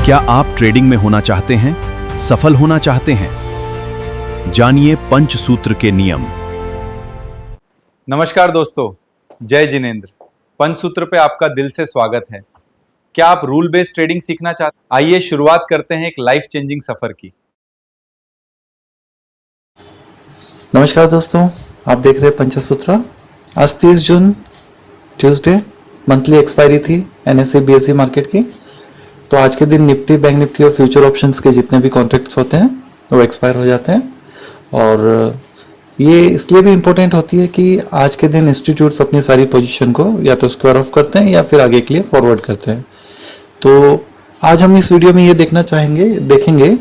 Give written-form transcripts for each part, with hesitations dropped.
क्या आप ट्रेडिंग में होना चाहते हैं, सफल होना चाहते हैं? जानिए पंचसूत्र के नियम। नमस्कार दोस्तों, जय जिनेंद्र। पंचसूत्र पे आपका दिल से स्वागत है। क्या आप रूल बेस्ड ट्रेडिंग सीखना चाहते हैं? आइए शुरुआत करते हैं एक लाइफ चेंजिंग सफर की। नमस्कार दोस्तों, आप देख रहे हैं पंचसूत्र। आज 30 जून ट्यूसडे, मंथली एक्सपायरी थी एनएसई बीएसई मार्केट की। तो आज के दिन निफ्टी, बैंक निफ्टी और फ्यूचर ऑप्शंस के जितने भी कॉन्ट्रैक्ट्स होते हैं वो एक्सपायर हो जाते हैं। और ये इसलिए भी इम्पोर्टेंट होती है कि आज के दिन इंस्टीट्यूट्स अपनी सारी पोजीशन को या तो स्क्वायर ऑफ करते हैं या फिर आगे के लिए फॉरवर्ड करते हैं। तो आज हम इस वीडियो में ये देखेंगे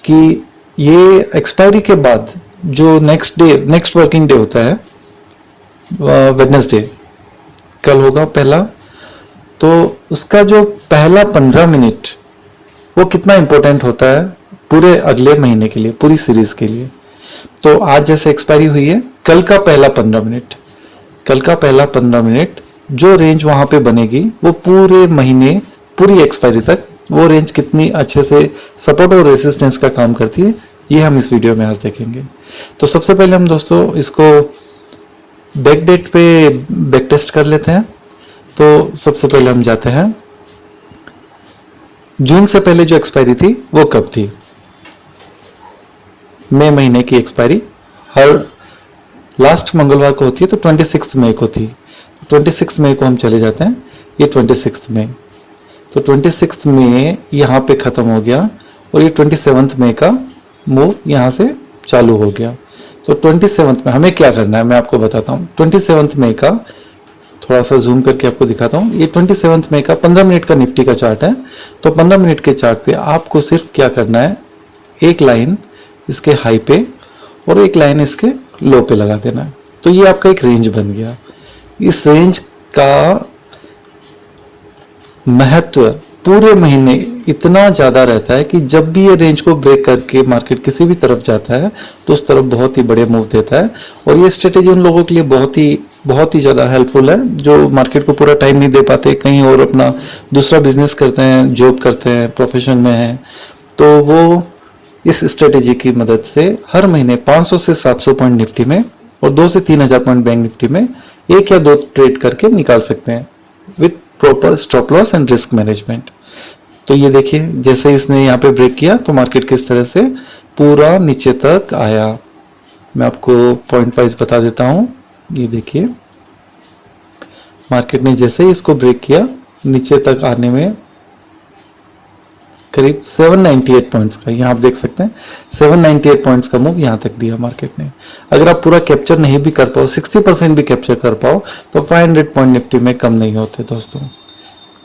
कि ये एक्सपायरी के बाद जो नेक्स्ट वर्किंग डे होता है, वेडनेसडे कल होगा पहला, तो उसका जो पहला 15 मिनट वो कितना इंपॉर्टेंट होता है पूरे अगले महीने के लिए, पूरी सीरीज के लिए। तो आज जैसे एक्सपायरी हुई है, कल का पहला 15 मिनट जो रेंज वहां पे बनेगी वो पूरे महीने, पूरी एक्सपायरी तक वो रेंज कितनी अच्छे से सपोर्ट और रेसिस्टेंस का काम करती है, ये हम इस वीडियो में आज देखेंगे। तो सबसे पहले हम दोस्तों इसको बैक डेट पे बैक टेस्ट कर लेते हैं। तो सबसे पहले हम जाते हैं, जून से पहले जो एक्सपायरी थी वो कब थी? मई महीने की एक्सपायरी हर लास्ट मंगलवार को होती है, तो 26 मई को थी। 26 मई को हम चले जाते हैं, ये 26 मई, तो 26 मई यहाँ पे खत्म हो गया और ये 27 मई का मूव यहाँ से चालू हो गया। तो 27 में हमें क्या करना है मैं आपको बताता हूँ। 27 मई का थोड़ा सा जूम करके आपको दिखाता हूँ। ये 27 मई का 15 मिनट का निफ्टी का चार्ट है। तो 15 मिनट के चार्ट पे आपको सिर्फ क्या करना है, एक लाइन इसके हाई पे और एक लाइन इसके लो पे लगा देना है। तो ये आपका एक रेंज बन गया। इस रेंज का महत्व पूरे महीने इतना ज़्यादा रहता है कि जब भी ये रेंज को ब्रेक करके मार्केट किसी भी तरफ जाता है तो उस तरफ बहुत ही बड़े मूव देता है। और ये स्ट्रेटेजी उन लोगों के लिए बहुत ही ज़्यादा हेल्पफुल है जो मार्केट को पूरा टाइम नहीं दे पाते, कहीं और अपना दूसरा बिजनेस करते हैं, जॉब करते हैं, प्रोफेशन में हैं। तो वो इस स्ट्रेटेजी की मदद से हर महीने 500 से 700 पॉइंट निफ्टी में और 2 से 3000 पॉइंट बैंक निफ्टी में 1 या 2 ट्रेड करके निकाल सकते हैं with proper stop loss and risk management. तो ये देखिए, जैसे इसने यहाँ पे ब्रेक किया तो मार्केट किस तरह से पूरा नीचे तक आया। मैं आपको पॉइंट वाइज बता देता हूँ। ये देखिए, मार्केट ने जैसे ही इसको ब्रेक किया, नीचे तक आने में करीब 798 पॉइंट्स का, यहाँ आप देख सकते हैं 798 पॉइंट्स का मूव यहाँ तक दिया मार्केट ने। अगर आप पूरा कैप्चर नहीं भी कर पाओ, 60% भी कैप्चर कर पाओ, तो 500 पॉइंट निफ्टी में कम नहीं होते दोस्तों,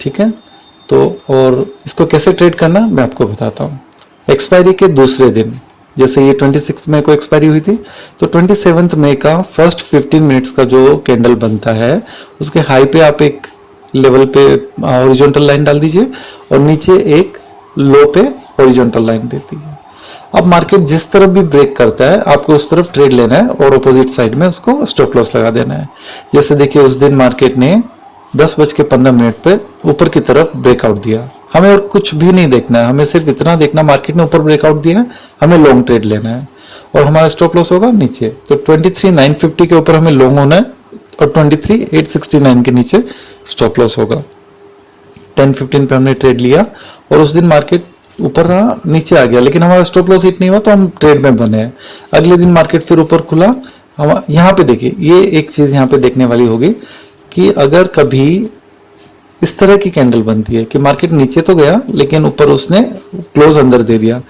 ठीक है। तो और इसको कैसे ट्रेड करना मैं आपको बताता हूँ। एक्सपायरी के दूसरे दिन, जैसे ये 26 मई को एक्सपायरी हुई थी, तो 27 मई का फर्स्ट 15 मिनट्स का जो कैंडल बनता है उसके हाई पे आप एक लेवल पे हॉरिजॉन्टल लाइन डाल दीजिए और नीचे एक लो पे हॉरिजॉन्टल लाइन दे दीजिए। अब मार्केट जिस तरफ भी ब्रेक करता है आपको उस तरफ ट्रेड लेना है और अपोजिट साइड में उसको स्टॉप लॉस लगा देना है। जैसे देखिए, उस दिन मार्केट ने 10:15 पे ऊपर की तरफ ब्रेकआउट दिया। हमें और कुछ भी नहीं देखना है, हमें सिर्फ इतना देखना, मार्केट ने ऊपर ब्रेकआउट दिया है, हमें लॉन्ग ट्रेड लेना है और हमारा स्टॉप लॉस होगा नीचे। तो 23,950 के ऊपर हमें लॉन्ग होना है और 23,869 के नीचे स्टॉप लॉस होगा। 10:15 पे हमने ट्रेड लिया और उस दिन मार्केट ऊपर रहा, नीचे आ गया, लेकिन हमारा स्टॉप लॉस हिट नहीं हुआ तो हम ट्रेड में बने हैं। अगले दिन मार्केट फिर ऊपर खुला। हम यहाँ पे देखिए, ये एक चीज यहाँ पे देखने वाली होगी कि अगर कभी इस तरह की कैंडल बनती है कि मार्केट नीचे तो गया लेकिन ऊपर उसने क्लोज अंदर दे दिया,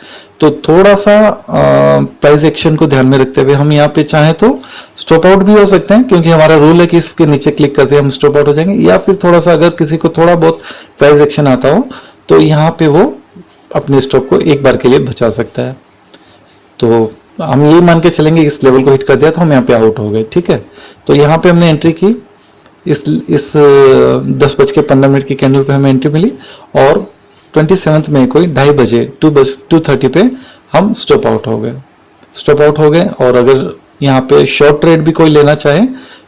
तो थोड़ा सा प्राइस एक्शन को ध्यान में रखते हुए हम यहाँ पे चाहे तो स्टॉप आउट भी हो सकते हैं, क्योंकि हमारा रूल है कि इसके नीचे क्लिक करते हम स्टॉप आउट हो जाएंगे। या फिर थोड़ा सा अगर किसी को थोड़ा बहुत प्राइस एक्शन आता हो तो यहाँ पे वो अपने स्टॉप को एक बार के लिए बचा सकता है। तो हम ये मान के चलेंगे इस लेवल को हिट कर दिया तो हम यहाँ पे आउट हो गए, ठीक है। तो यहाँ पे हमने एंट्री की, इस 10:15 की कैंडल पे हमें एंट्री मिली और 27 मई को 2:30 बजे 2:30 पे हम स्टॉप आउट हो गए। और अगर यहाँ पे शॉर्ट ट्रेड भी कोई लेना चाहे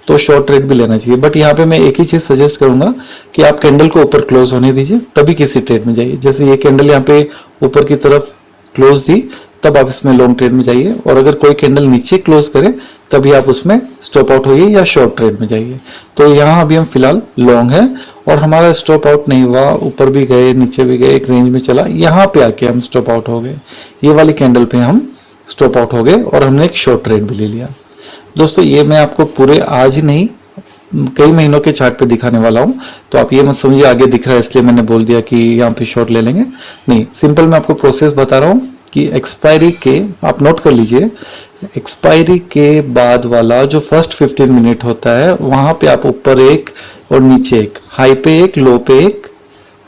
तो शॉर्ट ट्रेड भी लेना चाहिए। बट यहाँ पे मैं एक ही चीज सजेस्ट करूंगा कि आप कैंडल को ऊपर क्लोज होने दीजिए, तभी किसी ट्रेड में जाइए। जैसे ये कैंडल यहाँ पे ऊपर की तरफ क्लोज दी, तब आप इसमें लॉन्ग ट्रेड में जाइए। और अगर कोई कैंडल नीचे क्लोज करे तभी आप उसमें स्टॉप आउट होइए या शॉर्ट ट्रेड में जाइए। तो यहाँ अभी हम फिलहाल लॉन्ग है और हमारा स्टॉप आउट नहीं हुआ, ऊपर भी गए नीचे भी गए, एक रेंज में चला, यहाँ पे आके हम स्टॉप आउट हो गए। ये वाली कैंडल पे हम स्टॉप आउट हो गए और हमने एक शॉर्ट ट्रेड भी ले लिया। दोस्तों ये मैं आपको पूरे आज ही नहीं कई महीनों के चार्ट पे दिखाने वाला हूं, तो आप ये मत समझिए आगे दिख रहा है इसलिए मैंने बोल दिया कि यहाँ पे शॉर्ट ले लेंगे, नहीं। सिंपल मैं आपको प्रोसेस बता रहा हूँ कि एक्सपायरी के, आप नोट कर लीजिए, एक्सपायरी के बाद वाला जो फर्स्ट 15 मिनट होता है वहां पे आप ऊपर एक और नीचे एक, हाई पे एक, लो पे एक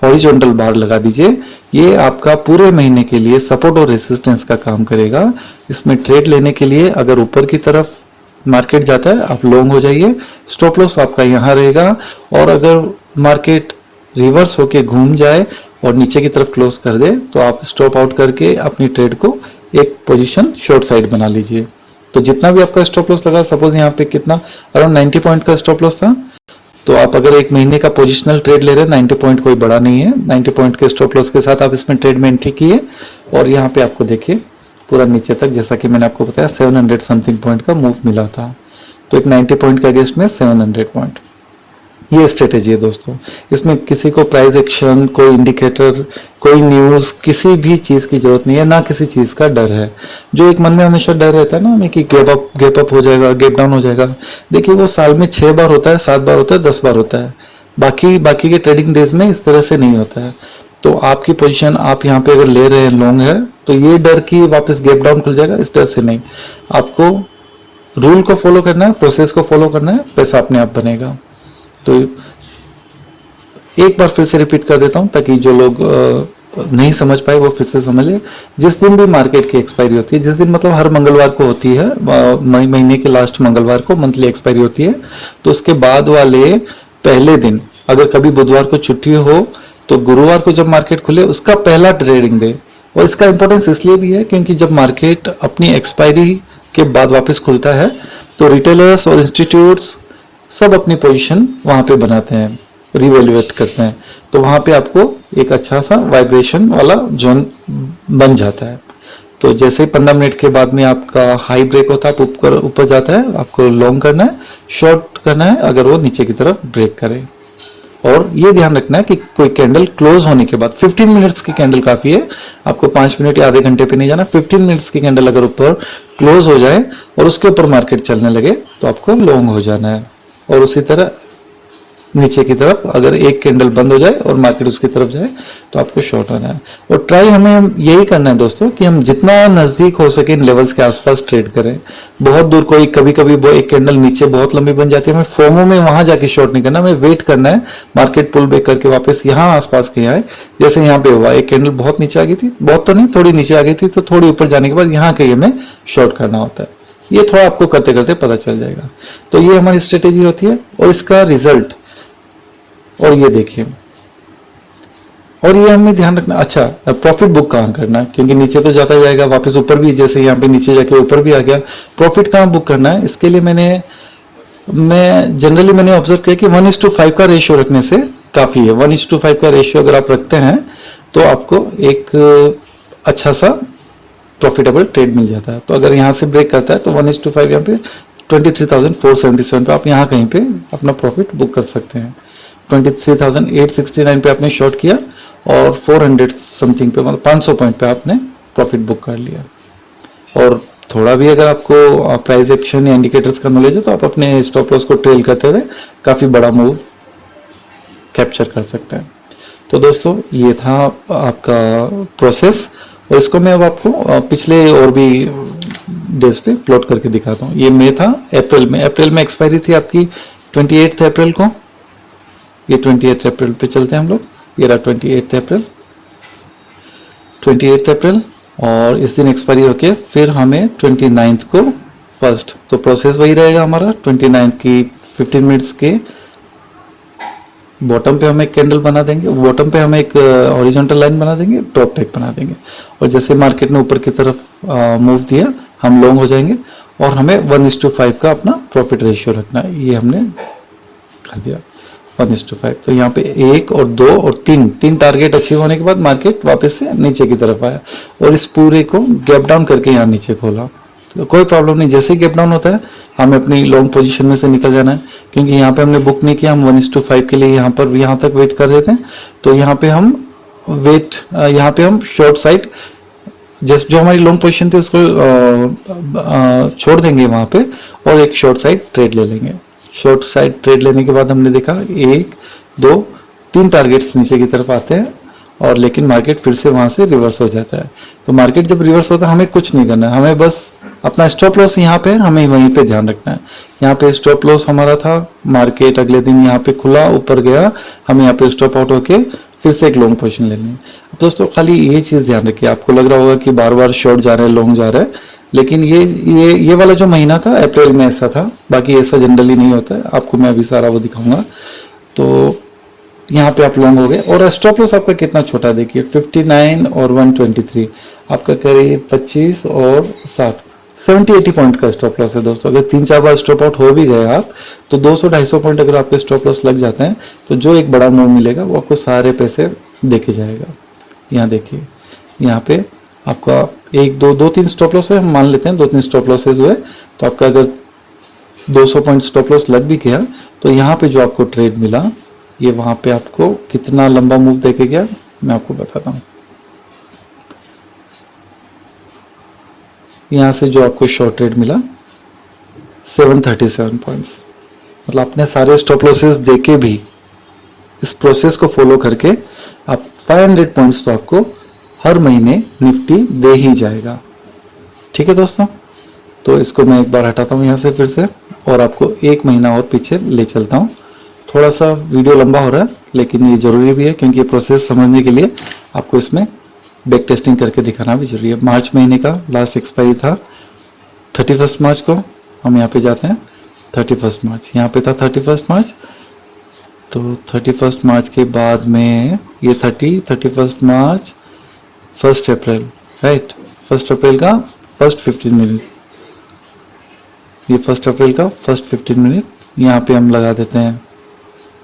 हॉरिजॉन्टल बार लगा दीजिए। ये आपका पूरे महीने के लिए सपोर्ट और रेसिस्टेंस का काम करेगा। इसमें ट्रेड लेने के लिए अगर ऊपर की तरफ मार्केट जाता है आप लॉन्ग हो जाइए, स्टॉप लॉस आपका यहाँ रहेगा। और अगर मार्केट रिवर्स होके घूम जाए और नीचे की तरफ क्लोज कर दे तो आप स्टॉप आउट करके अपनी ट्रेड को एक पोजीशन शॉर्ट साइड बना लीजिए। तो जितना भी आपका स्टॉप लॉस लगा, सपोज यहाँ पे कितना अराउंड 90 पॉइंट का स्टॉप लॉस था, तो आप अगर एक महीने का पोजिशनल ट्रेड ले रहे हैं, 90 पॉइंट कोई बड़ा नहीं है, 90 पॉइंट के स्टॉप लॉस के साथ आप इसमें ट्रेड में एंट्री किए और यहाँ पे आपको देखिए पूरा नीचे तक, जैसा कि मैंने आपको बताया 700 समथिंग पॉइंट का मूव मिला था। तो एक 90 पॉइंट का अगेंस्ट में 700 पॉइंट, ये स्ट्रेटेजी है दोस्तों। इसमें किसी को प्राइस एक्शन, कोई इंडिकेटर, कोई न्यूज़, किसी भी चीज़ की जरूरत नहीं है, ना किसी चीज़ का डर है। जो एक मन में हमेशा डर रहता है ना हमें कि गैप अप हो जाएगा, गैप डाउन हो जाएगा, देखिए वो साल में 6 बार होता है, 7 बार होता है, 10 बार होता है। बाकी के ट्रेडिंग डेज में इस तरह से नहीं होता है। तो आपकी पोजीशन आप यहाँ पे अगर ले रहे हैं लॉन्ग है, तो ये डर कि वापस गैप डाउन खुल जाएगा, इस डर से नहीं। आपको रूल को फॉलो करना है, प्रोसेस को फॉलो करना है, पैसा अपने आप बनेगा। तो एक बार फिर से रिपीट कर देता हूं ताकि जो लोग नहीं समझ पाए वो फिर से समझ ले। जिस दिन भी मार्केट की एक्सपायरी होती है, जिस दिन मतलब हर मंगलवार को होती है, महीने के लास्ट मंगलवार को मंथली एक्सपायरी होती है, तो उसके बाद वाले पहले दिन, अगर कभी बुधवार को छुट्टी हो तो गुरुवार को जब मार्केट खुले उसका पहला ट्रेडिंग डे। और इसका इंपॉर्टेंस इसलिए भी है क्योंकि जब मार्केट अपनी एक्सपायरी के बाद वापस खुलता है तो रिटेलर्स और इंस्टीट्यूट्स सब अपनी पोजीशन वहां पे बनाते हैं, रिवैल्यूएट करते हैं। तो वहां पे आपको एक अच्छा सा वाइब्रेशन वाला जोन बन जाता है। तो जैसे ही 15 मिनट के बाद में आपका हाई ब्रेक होता है, ऊपर जाता है, आपको लॉन्ग करना है, शॉर्ट करना है अगर वो नीचे की तरफ ब्रेक करे। और ये ध्यान रखना है कि कोई कैंडल क्लोज होने के बाद 15 मिनट्स की कैंडल काफी है, आपको 5 मिनट या आधे घंटे पे नहीं जाना। 15 मिनट्स की कैंडल अगर ऊपर क्लोज हो जाए और उसके ऊपर मार्केट चलने लगे तो आपको लॉन्ग हो जाना है। और उसी तरह नीचे की तरफ अगर एक कैंडल बंद हो जाए और मार्केट उसकी तरफ जाए तो आपको शॉर्ट होना है। और ट्राई हमें यही करना है दोस्तों कि हम जितना नजदीक हो सके इन लेवल्स के आसपास ट्रेड करें। बहुत दूर कोई कभी वो एक कैंडल नीचे बहुत लंबी बन जाती है, हमें फोमो में वहां जाके शॉर्ट नहीं करना, हमें वेट करना है मार्केट पुल बैक करके वापस यहाँ आसपास के आए। जैसे यहाँ पे हुआ, एक कैंडल बहुत नीचे आ गई थी, बहुत तो नहीं, थोड़ी नीचे आ गई थी, तो थोड़ी ऊपर जाने के बाद यहाँ कहीं हमें शॉर्ट करना होता है। ये थोड़ा आपको करते करते पता चल जाएगा। तो ये हमारी स्ट्रेटेजी होती है और इसका रिजल्ट, और ये देखिए, और ये हमें ध्यान रखना। अच्छा, प्रॉफिट बुक कहाँ करना है, क्योंकि नीचे तो जाता जाएगा वापस ऊपर भी, जैसे यहाँ पे नीचे जाके ऊपर भी आ गया, प्रॉफिट कहाँ बुक करना है। इसके लिए मैं जनरली मैंने ऑब्जर्व किया कि 1:5 का रेशियो रखने से काफी है। 1:5 का रेशियो अगर आप रखते हैं तो आपको एक अच्छा सा प्रॉफिटेबल ट्रेड मिल जाता है। तो अगर यहाँ से ब्रेक करता है तो 1:5 यहाँ पे 23,477 पे आप यहाँ कहीं पे अपना प्रॉफिट बुक कर सकते हैं। 23,869 पे आपने शॉर्ट किया और 400 समथिंग पे, मतलब 500 पॉइंट पे आपने प्रॉफिट बुक कर लिया। और थोड़ा भी अगर आपको प्राइस एक्शन या इंडिकेटर्स का नॉलेज है तो आप अपने स्टॉप लॉस को ट्रेल करते हुए काफ़ी बड़ा मूव कैप्चर कर सकते हैं। तो दोस्तों ये था आपका प्रोसेस, और इसको मैं अब आपको पिछले और भी डेज पे प्लॉट करके दिखाता हूँ। ये मई था, अप्रैल में एक्सपायरी थी आपकी 28 अप्रैल को। ये 28 अप्रैल पे चलते हैं हम लोग, ये रहा 28 अप्रैल, और इस दिन एक्सपायरी होके फिर हमें 29 को फर्स्ट, तो प्रोसेस वही रहेगा हमारा। 29 की 15 मिनट्स के बॉटम पे हम एक कैंडल बना देंगे, बॉटम पे हम एक हॉरिजॉन्टल लाइन बना देंगे, टॉप पे एक बना देंगे, और जैसे मार्केट ने ऊपर की तरफ मूव दिया हम लॉन्ग हो जाएंगे। और हमें 1:5 का अपना प्रॉफिट रेशियो रखना है। ये हमने कर दिया 1:5। तो यहाँ पे 1 और 2 और 3 टारगेट अचीव होने के बाद मार्केट वापस से नीचे की तरफ आया और इस पूरे को गैप डाउन करके यहाँ नीचे खोला। तो कोई प्रॉब्लम नहीं, जैसे ही गैप डाउन होता है हमें अपनी लॉन्ग पोजीशन में से निकल जाना है, क्योंकि यहाँ पे हमने बुक नहीं किया, हम 1:5 के लिए यहाँ तक वेट कर रहे थे। तो यहाँ पे हम शॉर्ट साइड जैसे जो हमारी लॉन्ग पोजीशन थी उसको छोड़ देंगे वहाँ पे और एक शॉर्ट साइड ट्रेड ले लेंगे। शॉर्ट साइड ट्रेड लेने के बाद हमने देखा 1, 2, 3 टारगेट्स नीचे की तरफ आते हैं और लेकिन मार्केट फिर से वहाँ से रिवर्स हो जाता है। तो मार्केट जब रिवर्स होता है हमें कुछ नहीं करना है, हमें बस अपना स्टॉप लॉस यहाँ पे हमें वहीं पे ध्यान रखना है। यहाँ पे स्टॉप लॉस हमारा था, मार्केट अगले दिन यहाँ पे खुला ऊपर गया, हमें यहाँ पे स्टॉप आउट होके फिर से एक लॉन्ग पोजीशन लेनी है। अब दोस्तों खाली ये चीज़ ध्यान रखिए, आपको लग रहा होगा कि बार बार शॉर्ट जा रहा है, लॉन्ग जा रहा है, लेकिन ये वाला जो महीना था अप्रैल में ऐसा था, बाकी ऐसा जनरली नहीं होता है। आपको मैं अभी सारा वो दिखाऊंगा। तो यहाँ पे आप लॉन्ग हो गए और स्टॉप लॉस आपका कितना छोटा देखिए 59 और 123, आपका करीब 25 और 60, 70-80 पॉइंट का स्टॉप लॉस है दोस्तों। अगर 3-4 बार स्टॉप आउट हो भी गए आप तो 200-250 पॉइंट अगर आपके स्टॉप लॉस लग जाते हैं तो जो एक बड़ा मूव मिलेगा वो आपको सारे पैसे देके जाएगा। यहाँ देखिए, यहाँ पे आपका 1, 2, 2-3 स्टॉप लॉस हुए, हम मान लेते हैं 2-3 स्टॉप लॉसेज हुए, तो आपका अगर 200 पॉइंट स्टॉप लॉस लग भी गया तो यहाँ पे जो आपको ट्रेड मिला ये वहाँ पे आपको कितना लंबा मूव देके गया मैं आपको बताता हूँ। यहाँ से जो आपको शॉर्ट ट्रेड मिला 737 पॉइंट्स, मतलब अपने सारे स्टॉप लॉसेस देके भी इस प्रोसेस को फॉलो करके आप 500 पॉइंट्स तो आपको हर महीने निफ्टी दे ही जाएगा। ठीक है दोस्तों, तो इसको मैं एक बार हटाता हूँ यहाँ से फिर से और आपको 1 महीना और पीछे ले चलता हूँ। थोड़ा सा वीडियो लंबा हो रहा है लेकिन ये ज़रूरी भी है, क्योंकि ये प्रोसेस समझने के लिए आपको इसमें बैक टेस्टिंग करके दिखाना भी जरूरी है। मार्च महीने का लास्ट एक्सपायरी था 31 मार्च को, हम यहाँ पे जाते हैं 31 मार्च, यहाँ पे था 31 मार्च, तो 31 मार्च के बाद में ये 31 मार्च 1 अप्रैल, राइट, 1 अप्रैल का फर्स्ट 15 मिनट, ये 1 अप्रैल का फर्स्ट 15 मिनट, यहाँ पे हम लगा देते हैं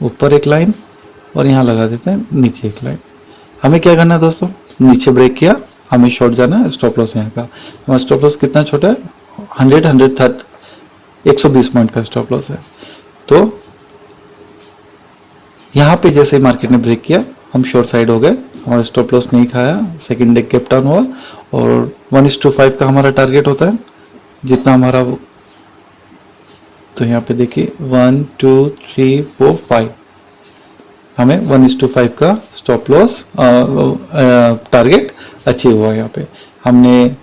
ऊपर एक लाइन और यहाँ लगा देते हैं नीचे एक लाइन। हमें क्या करना है दोस्तों, नीचे ब्रेक किया, हमें शॉर्ट जाना है, स्टॉप लॉस यहाँ का, हमारा स्टॉप लॉस कितना छोटा है 120 पॉइंट का स्टॉप लॉस है। तो यहाँ पे जैसे मार्केट ने ब्रेक किया हम शॉर्ट साइड हो गए, हमारा स्टॉप लॉस नहीं खाया, सेकंड डे गैप डाउन हुआ और 1:5 का हमारा टारगेट होता है जितना हमारा, तो यहाँ पे देखिए 1, 2, 3, 4, 5 हमें 1:5 का स्टॉप लॉस टारगेट अचीव हुआ। यहाँ पे हमने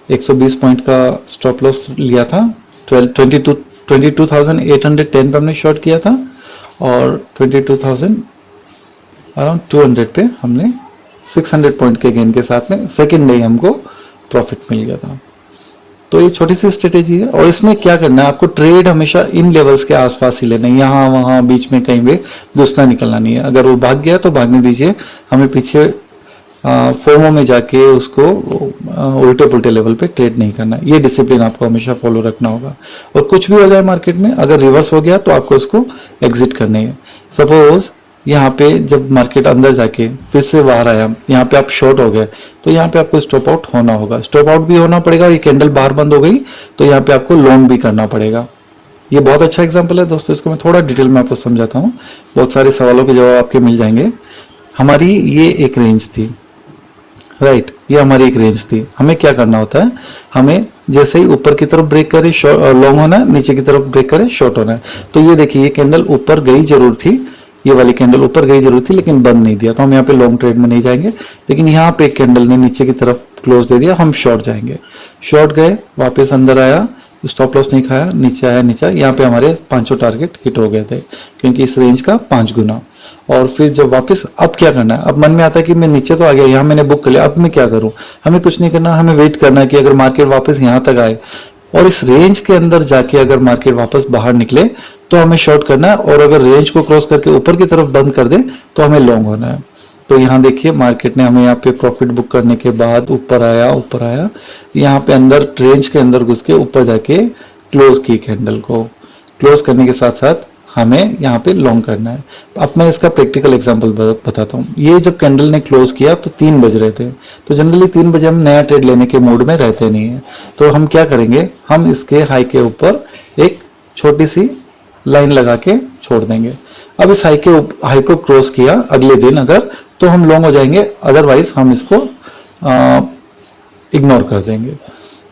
120 पॉइंट का स्टॉप लॉस लिया था, 22,810 पे हमने शॉर्ट किया था और 22,000 अराउंड 200 पे हमने 600 पॉइंट के गेन के साथ में सेकेंड डे हमको प्रॉफिट मिल गया था। तो ये छोटी सी स्ट्रेटेजी है और इसमें क्या करना है, आपको ट्रेड हमेशा इन लेवल्स के आसपास ही लेना है, यहाँ वहाँ बीच में कहीं भी घुसना निकलना नहीं है। अगर वो भाग गया तो भागने दीजिए, हमें पीछे फोमो में जाके उसको उल्टे पुल्टे लेवल पे ट्रेड नहीं करना है। ये डिसिप्लिन आपको हमेशा फॉलो रखना होगा और कुछ भी हो जाए मार्केट में, अगर रिवर्स हो गया तो आपको इसको एग्जिट करनी है। सपोज यहाँ पे जब मार्केट अंदर जाके फिर से बाहर आया, यहाँ पे आप शॉर्ट हो गए तो यहाँ पे आपको स्टॉप आउट होना होगा, स्टॉप आउट भी होना पड़ेगा। ये कैंडल बाहर बंद हो गई तो यहाँ पे आपको लॉन्ग भी करना पड़ेगा। ये बहुत अच्छा एग्जांपल है दोस्तों, इसको मैं थोड़ा डिटेल में आपको समझाता हूँ, बहुत सारे सवालों के जवाब आपके मिल जाएंगे। हमारी ये एक रेंज थी, राइट, ये हमारी एक रेंज थी। हमें क्या करना होता है, हमें जैसे ही ऊपर की तरफ ब्रेक करे लॉन्ग होना है, नीचे की तरफ ब्रेक करे शॉर्ट होना है। तो ये देखिए ये कैंडल ऊपर गई जरूर थी, ये वाली कैंडल ऊपर गई जरूर थी लेकिन बंद नहीं दिया, तो हम यहाँ पे लॉन्ग ट्रेड में नहीं जाएंगे। लेकिन यहाँ पे एक कैंडल ने नीचे की तरफ क्लोज दे दिया, हम शॉर्ट जाएंगे। शॉर्ट गए, वापस अंदर आया, स्टॉप लॉस नहीं खाया, नीचे आया, नीचे यहाँ पे हमारे 5 टारगेट हिट हो गए थे क्योंकि इस रेंज का 5 गुना। और फिर जब वापस अब क्या करना है, अब मन में आता है कि मैं नीचे तो आ गया, यहाँ मैंने बुक कर लिया, अब मैं क्या करूँ। हमें कुछ नहीं करना, हमें वेट करना है कि अगर मार्केट वापस यहाँ तक आए और इस रेंज के अंदर जाके अगर मार्केट वापस बाहर निकले तो हमें शॉर्ट करना है, और अगर रेंज को क्रॉस करके ऊपर की तरफ बंद कर दे तो हमें लॉन्ग होना है। तो यहाँ देखिए मार्केट ने हमें यहाँ पे प्रॉफिट बुक करने के बाद ऊपर आया, यहाँ पे अंदर रेंज के अंदर घुस के ऊपर जाके क्लोज की कैंडल को। क्लोज करने के साथ साथ हमें यहाँ पे लॉन्ग करना है। अब मैं इसका प्रैक्टिकल एग्जांपल बताता हूँ। ये जब कैंडल ने क्लोज किया तो 3 बज रहे थे, तो जनरली 3 बजे हम नया ट्रेड लेने के मूड में रहते नहीं है। तो हम क्या करेंगे, हम इसके हाई के ऊपर एक छोटी सी लाइन लगा के छोड़ देंगे। अब इस हाई को क्रॉस किया अगले दिन अगर, तो हम लॉन्ग हो जाएंगे, अदरवाइज हम इसको इग्नोर कर देंगे।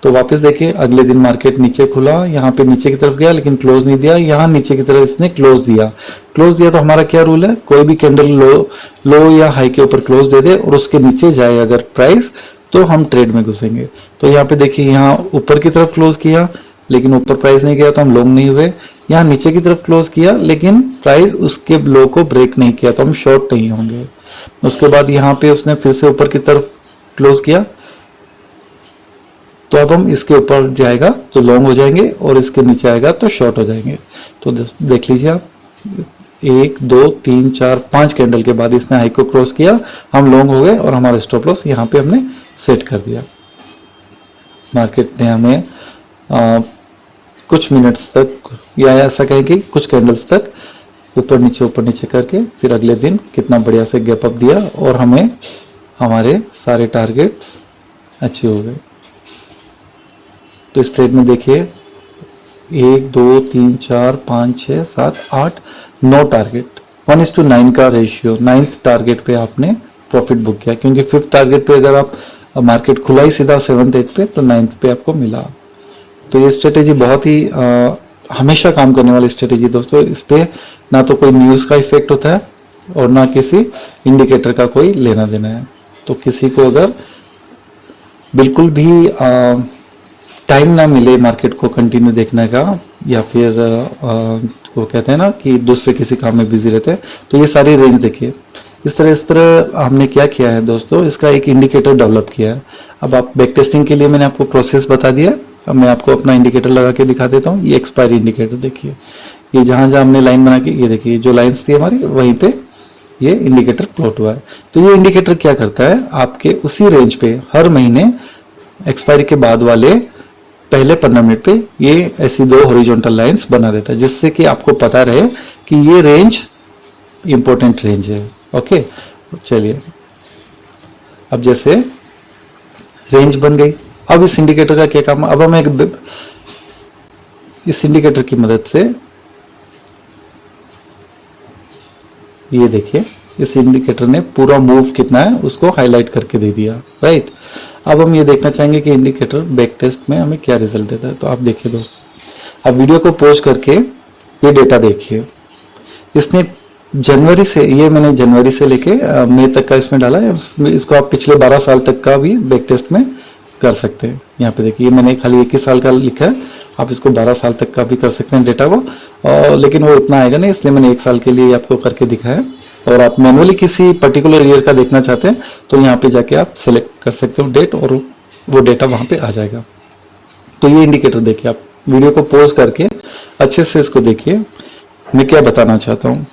तो वापस देखिए अगले दिन मार्केट नीचे खुला, यहाँ पे नीचे की तरफ गया लेकिन क्लोज नहीं दिया, यहाँ नीचे की तरफ इसने क्लोज दिया। तो हमारा क्या रूल है, कोई भी कैंडल लो या हाई के ऊपर क्लोज दे दे और उसके नीचे जाए अगर प्राइस, तो हम ट्रेड में घुसेंगे। तो यहाँ पे देखिए यहाँ ऊपर की तरफ क्लोज किया लेकिन ऊपर प्राइस नहीं गया तो हम लॉन्ग नहीं हुए। यहाँ नीचे की तरफ क्लोज किया लेकिन प्राइस उसके लो को ब्रेक नहीं किया तो हम शॉर्ट नहीं होंगे। उसके बाद यहाँ पे उसने फिर से ऊपर की तरफ क्लोज किया, तो अब हम इसके ऊपर जाएगा तो लॉन्ग हो जाएंगे और इसके नीचे आएगा तो शॉर्ट हो जाएंगे। तो देख लीजिए आप, 1 2 3 4 5 कैंडल के बाद इसने हाई को क्रॉस किया, हम लॉन्ग हो गए और हमारा स्टॉप लॉस यहाँ पे हमने सेट कर दिया। मार्केट ने हमें कुछ मिनट्स तक या ऐसा कहें कि कुछ कैंडल्स तक ऊपर नीचे करके फिर अगले दिन कितना बढ़िया से गैप अप दिया और हमें हमारे सारे टारगेट्स अचीव हो गए। तो इस ट्रेड में देखिए 1 2 3 4 5 6 7 8 9 टारगेट, 1:9 का रेशियो। 9th टारगेट पे आपने प्रॉफिट बुक किया, क्योंकि 5th टारगेट पे अगर आप मार्केट खुला ही सीधा 7th 8th पे तो 9th पे आपको मिला। तो ये स्ट्रेटेजी बहुत ही हमेशा काम करने वाली स्ट्रेटेजी दोस्तों। इस पे ना तो कोई न्यूज़ का इफेक्ट होता है और ना किसी इंडिकेटर का कोई लेना देना है। तो किसी को अगर बिल्कुल भी टाइम ना मिले मार्केट को कंटिन्यू देखने का, या फिर वो कहते हैं ना कि दूसरे किसी काम में बिजी रहते हैं, तो ये सारी रेंज देखिए। इस तरह हमने क्या किया है दोस्तों, इसका एक इंडिकेटर डेवलप किया है। अब आप बैक टेस्टिंग के लिए मैंने आपको प्रोसेस बता दिया। अब मैं आपको अपना इंडिकेटर लगा के दिखा देता हूँ। ये एक्सपायरी इंडिकेटर देखिए, ये जहाँ हमने लाइन बना के, ये देखिए जो लाइन्स थी हमारी वहीं पे ये इंडिकेटर प्लॉट हुआ है। तो ये इंडिकेटर क्या करता है, आपके उसी रेंज पे हर महीने एक्सपायरी के बाद वाले पहले 15 मिनट पे ये ऐसी 2 हॉरिजॉन्टल लाइंस बना देता है, जिससे कि आपको पता रहे कि ये रेंज इंपॉर्टेंट रेंज है। ओके, चलिए अब जैसे रेंज बन गई, अब इस इंडिकेटर का क्या काम है, अब हम इस इंडिकेटर की मदद से ये देखिए इस इंडिकेटर ने पूरा मूव कितना है उसको हाईलाइट करके दे दिया, राइट। अब हम ये देखना चाहेंगे कि इंडिकेटर बैक टेस्ट में हमें क्या रिजल्ट देता है। तो आप देखिए दोस्तों, अब वीडियो को पॉज करके ये डेटा देखिए। इसने जनवरी से, ये मैंने जनवरी से लेके मई तक का इसमें डाला है। इसको आप पिछले 12 साल तक का भी बैक टेस्ट में कर सकते हैं। यहाँ पे देखिए मैंने खाली 21 साल का लिखा है, आप इसको 12 साल तक का भी कर सकते हैं डेटा को, लेकिन वो इतना आएगा नहीं, इसलिए मैंने 1 साल के लिए आपको करके दिखाया। और आप मैनुअली किसी पर्टिकुलर ईयर का देखना चाहते हैं तो यहाँ पे जाके आप सेलेक्ट कर सकते हो डेट, और वो डेटा वहाँ पे आ जाएगा। तो ये इंडिकेटर देखिए, आप वीडियो को पॉज करके अच्छे से इसको देखिए। मैं क्या बताना चाहता हूँ,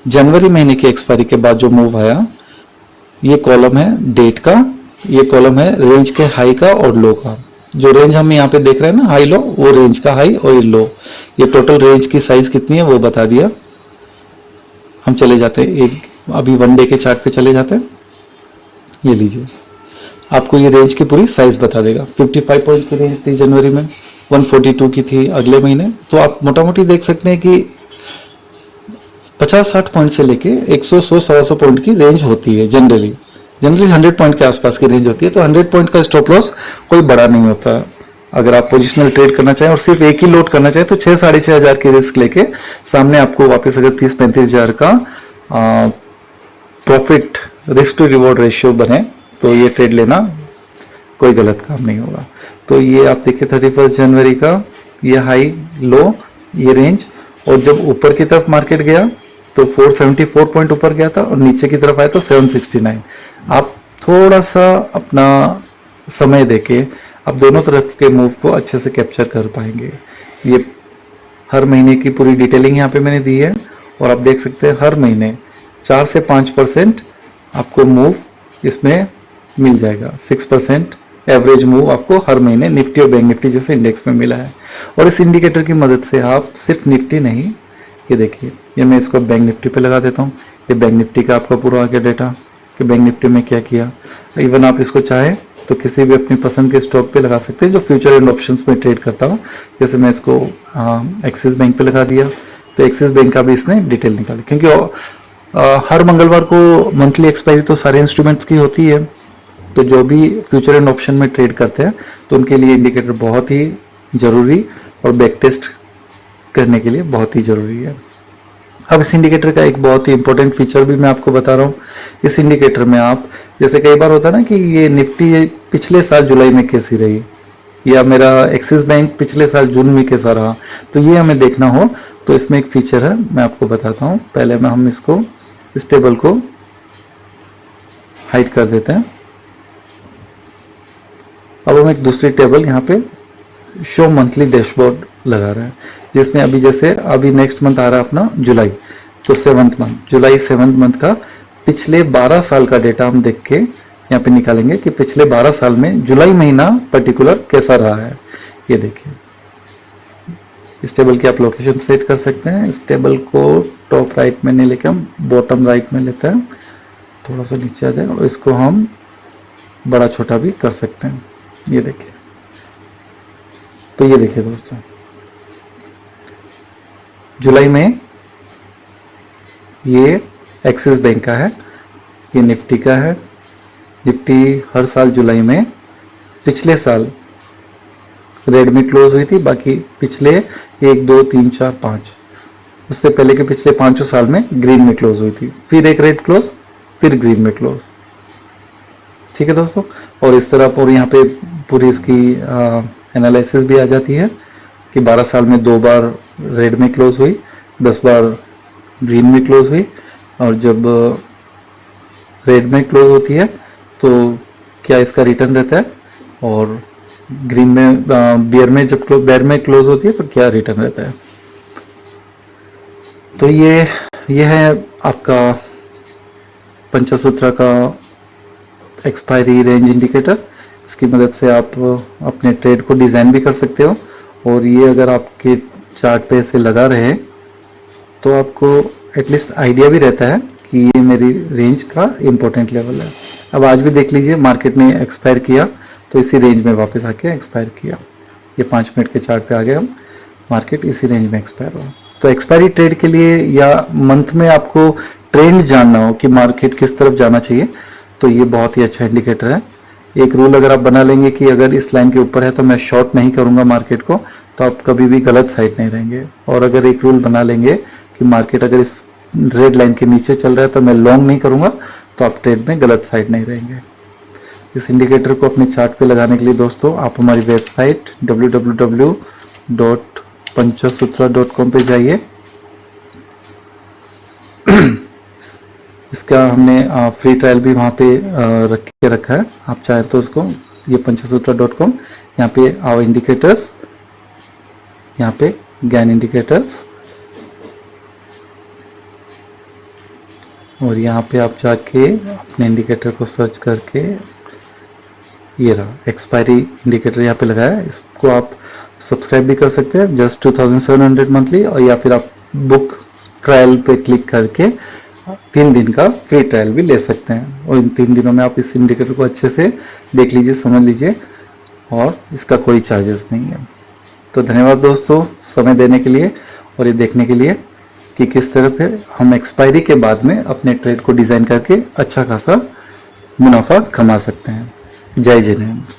जनवरी महीने की एक्सपायरी के बाद जो मूव आया, ये कॉलम है डेट का, ये कॉलम है रेंज के हाई का और लो का। जो रेंज हम यहाँ पे देख रहे हैं ना हाई लो, वो रेंज का हाई और ये लो। ये टोटल रेंज की साइज कितनी है वो बता दिया। हम चले जाते हैं अभी 1 डे के चार्ट पे चले जाते हैं। ये लीजिए, आपको ये रेंज की पूरी साइज बता देगा। 55 पॉइंट की रेंज थी जनवरी में, 142 की थी अगले महीने। तो आप मोटा मोटी देख सकते हैं कि 50-60 पॉइंट से लेके 100-100-125 पॉइंट की रेंज होती है जनरली 100 पॉइंट के आसपास की रेंज होती है। तो 100 पॉइंट का स्टॉप लॉस कोई बड़ा नहीं होता। अगर आप पोजिशनल ट्रेड करना चाहें और सिर्फ एक ही लोड करना चाहें तो 6-6.5 हज़ार की रिस्क लेके सामने आपको वापस अगर 30-35 हज़ार का profit risk to reward ratio बने तो ये ट्रेड लेना कोई गलत काम नहीं होगा। तो ये आप देखिए 31 जनवरी का ये हाई लो, ये रेंज, और जब ऊपर की तरफ मार्केट गया तो 474 पॉइंट ऊपर गया था और नीचे की तरफ आया तो 769। आप थोड़ा सा अपना समय देके आप दोनों तरफ के मूव को अच्छे से कैप्चर कर पाएंगे। ये हर महीने की पूरी डिटेलिंग यहाँ पे मैंने दी है और आप देख सकते हैं हर महीने 4 से 5% आपको मूव इसमें मिल जाएगा। 6% एवरेज मूव आपको हर महीने निफ्टी और बैंक निफ्टी जैसे इंडेक्स में मिला है। और इस इंडिकेटर की मदद से आप सिर्फ निफ्टी नहीं, ये देखिए, ये मैं इसको बैंक निफ्टी पे लगा देता हूँ। ये बैंक निफ्टी का आपका पूरा आ गया डेटा कि बैंक निफ्टी में क्या किया। इवन आप इसको चाहे तो किसी भी अपनी पसंद के स्टॉक पे लगा सकते हैं जो फ्यूचर एंड ऑप्शंस में ट्रेड करता हूँ। जैसे मैं इसको एक्सिस बैंक पे लगा दिया तो एक्सिस बैंक का भी इसने डिटेल निकाली, क्योंकि हर मंगलवार को मंथली एक्सपायरी तो सारे इंस्ट्रूमेंट्स की होती है। तो जो भी फ्यूचर एंड ऑप्शन में ट्रेड करते हैं तो उनके लिए इंडिकेटर बहुत ही ज़रूरी और बैक टेस्ट करने के लिए बहुत ही ज़रूरी है। अब इस इंडिकेटर का एक बहुत ही इंपॉर्टेंट फीचर भी मैं आपको बता रहा हूँ। इस इंडिकेटर में आप, जैसे कई बार होता है ना कि ये निफ्टी पिछले साल जुलाई में कैसी रही, या मेरा एक्सिस बैंक पिछले साल जून में कैसा रहा, तो ये हमें देखना हो तो इसमें एक फीचर है, मैं आपको बताता हूँ। पहले में हम इसको, इस टेबल को हाइड कर देते हैं। अब हम एक दूसरी टेबल यहाँ पे शो मंथली डैशबोर्ड लगा रहे हैं, जिसमें अभी जैसे अभी नेक्स्ट मंथ आ रहा है अपना जुलाई, तो 7th मंथ, जुलाई 7th मंथ का पिछले 12 साल का डेटा हम देख के यहाँ पे निकालेंगे कि पिछले 12 साल में जुलाई महीना पर्टिकुलर कैसा रहा है। ये देखिए, इस टेबल की आप लोकेशन सेट कर सकते हैं। इस टेबल को टॉप राइट में नहीं लेके हम बॉटम राइट में लेते हैं, थोड़ा सा नीचे आ जाए, और इसको हम बड़ा छोटा भी कर सकते हैं। ये देखिए, तो ये देखिए दोस्तों, जुलाई में ये एक्सिस बैंक का है, ये निफ्टी का है। निफ्टी हर साल जुलाई में, पिछले साल रेड में क्लोज हुई थी, बाकी पिछले 1 2 3 4 5, उससे पहले के पिछले 5 साल में ग्रीन में क्लोज हुई थी, फिर एक रेड क्लोज, फिर ग्रीन में क्लोज। ठीक है दोस्तों, और इस तरह और यहाँ पे पूरी इसकी एनालिसिस भी आ जाती है कि 12 साल में 2 बार रेड में क्लोज हुई, 10 बार ग्रीन में क्लोज हुई, और जब रेड में क्लोज होती है तो क्या इसका रिटर्न रहता है, और ग्रीन में बियर में जब बेयर में क्लोज होती है तो क्या रिटर्न रहता है। तो ये है आपका पंचसूत्र का एक्सपायरी रेंज इंडिकेटर। इसकी मदद से आप अपने ट्रेड को डिज़ाइन भी कर सकते हो, और ये अगर आपके चार्ट पे से लगा रहे तो आपको एटलीस्ट आइडिया भी रहता है कि ये मेरी रेंज का इम्पोर्टेंट लेवल है। अब आज भी देख लीजिए, मार्केट ने एक्सपायर किया तो इसी रेंज में वापस आके एक्सपायर किया। ये 5 मिनट के चार्ट पे आ गए हम, मार्केट इसी रेंज में एक्सपायर हुआ। तो एक्सपायरी ट्रेड के लिए या मंथ में आपको ट्रेंड जानना हो कि मार्केट किस तरफ जाना चाहिए, तो ये बहुत ही अच्छा इंडिकेटर है। एक रूल अगर आप बना लेंगे कि अगर इस लाइन के ऊपर है तो मैं शॉर्ट नहीं करूंगा मार्केट को, तो आप कभी भी गलत साइड नहीं रहेंगे। और अगर एक रूल बना लेंगे कि मार्केट अगर इस रेड लाइन के नीचे चल रहा है तो मैं लॉन्ग नहीं करूंगा, तो आप ट्रेड में गलत साइड नहीं रहेंगे। इस इंडिकेटर को अपने चार्ट पे लगाने के लिए दोस्तों आप हमारी वेबसाइट www.panchasutra.com पे जाइए। इसका हमने फ्री ट्रायल भी वहाँ पे रखा है, आप चाहें तो उसको, ये panchasutra.com, यहाँ पे आवर इंडिकेटर्स, यहाँ पे गैन इंडिकेटर्स, और यहाँ पे आप जाके अपने इंडिकेटर को सर्च करके, ये रहा एक्सपायरी इंडिकेटर यहाँ पे लगाया है। इसको आप सब्सक्राइब भी कर सकते हैं, जस्ट 2700 मंथली, और या फिर आप बुक ट्रायल पे क्लिक करके 3 दिन का फ्री ट्रायल भी ले सकते हैं। और इन 3 दिनों में आप इस इंडिकेटर को अच्छे से देख लीजिए, समझ लीजिए, और इसका कोई चार्जेस नहीं है। तो धन्यवाद दोस्तों समय देने के लिए और ये देखने के लिए कि किस तरह पे हम एक्सपायरी के बाद में अपने ट्रेड को डिज़ाइन करके अच्छा खासा मुनाफा कमा सकते हैं। जय जिनेंद्र।